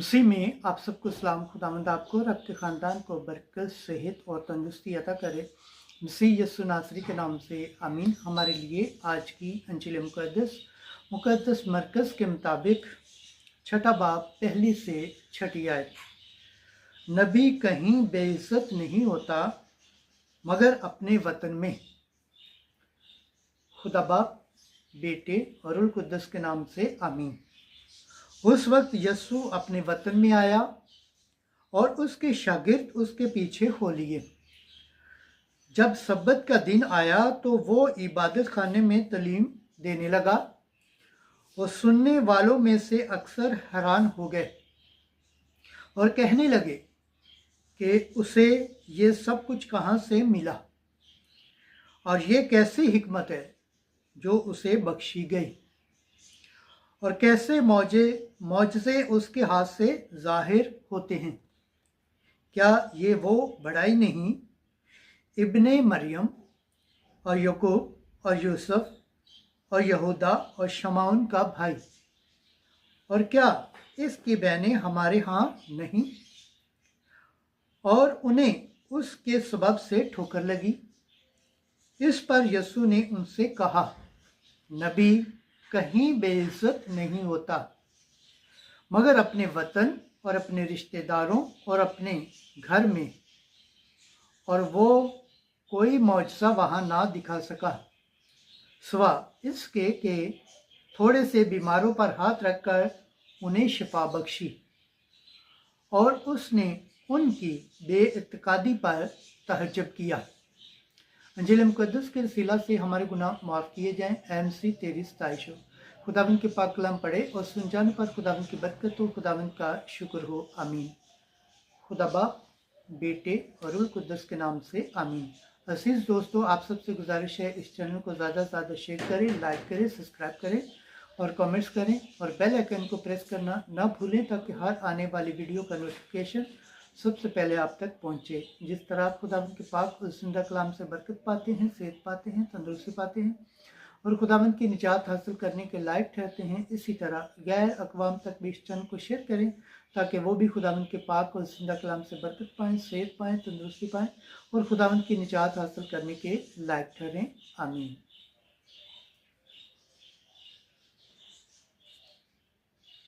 मसीह में आप सबको सलाम। खुदावंद आपको और आपके ख़ानदान को बरकत, सेहत और तंदुरुस्ती अता करे। मसीह यस्सु नासरी के नाम से आमीन। हमारे लिए आज की अंजिल मुक़द्दस मरकज़ के मुताबिक छठा बाब पहली से छठी आयत। नबी कहीं बेइज्जत नहीं होता मगर अपने वतन में। खुदा बाप, बेटे और रूह कुद्दस के नाम से आमीन। उस वक्त यस्सु अपने वतन में आया और उसके शागिर्द उसके पीछे हो लिए। जब सब्बत का दिन आया तो वो इबादत खाने में तालीम देने लगा और सुनने वालों में से अक्सर हैरान हो गए और कहने लगे कि उसे ये सब कुछ कहाँ से मिला और ये कैसी हिकमत है जो उसे बख्शी गई और कैसे मौजज़े उसके हाथ से ज़ाहिर होते हैं। क्या ये वो बड़ाई नहीं इब्ने मरियम और यकूब और यूसुफ और यहूदा और शमाउन का भाई, और क्या इसकी बहनें हमारे यहाँ नहीं? और उन्हें उसके सबब से ठोकर लगी। इस पर यस्सु ने उनसे कहा, नबी कहीं बेइज्जत नहीं होता मगर अपने वतन और अपने रिश्तेदारों और अपने घर में। और वो कोई मौजज़ा वहाँ ना दिखा सका सिवा इसके कि थोड़े से बीमारों पर हाथ रखकर उन्हें शिफा बख्शी, और उसने उनकी बेइत्कादी पर तहज्जुब किया। अंजील मुक़द्दस के रसीला से हमारे गुनाह माफ़ किए जाएं। MC तेरी सताइश हो। खुदावंद के पाक कलाम पढ़े और सुन जाने पर खुदावंद की बरकत हो, खुदावंद का शुक्र हो। आमीन। खुदा बाप, बेटे और रूह कुद्दस के नाम से आमीन। अजीज दोस्तों, आप सबसे गुजारिश है इस चैनल को ज़्यादा से ज़्यादा शेयर करें, लाइक करें, सब्सक्राइब करें और कमेंट्स करें और बेल आइकन को प्रेस करना ना भूलें ताकि हर आने वाली वीडियो का नोटिफिकेशन सबसे पहले आप तक पहुँचे। जिस तरह आप खुदावंद के पाक और जिंदा कलाम से बरकत पाते हैं, सेहत पाते हैं, तंदुरुस्ती पाते हैं और खुदावंद की निजात हासिल करने के लायक ठहरते हैं, इसी तरह गैर अक़वाम तक भी इस चैनल को शेयर करें ताकि वो भी खुदावंद के पाक और जिंदा कलाम से बरकत पाएँ, सेहत पाएँ, तंदुरुस्ती पाएँ और खुदावंद की निजात हासिल करने के लायक ठहरें। आमीन।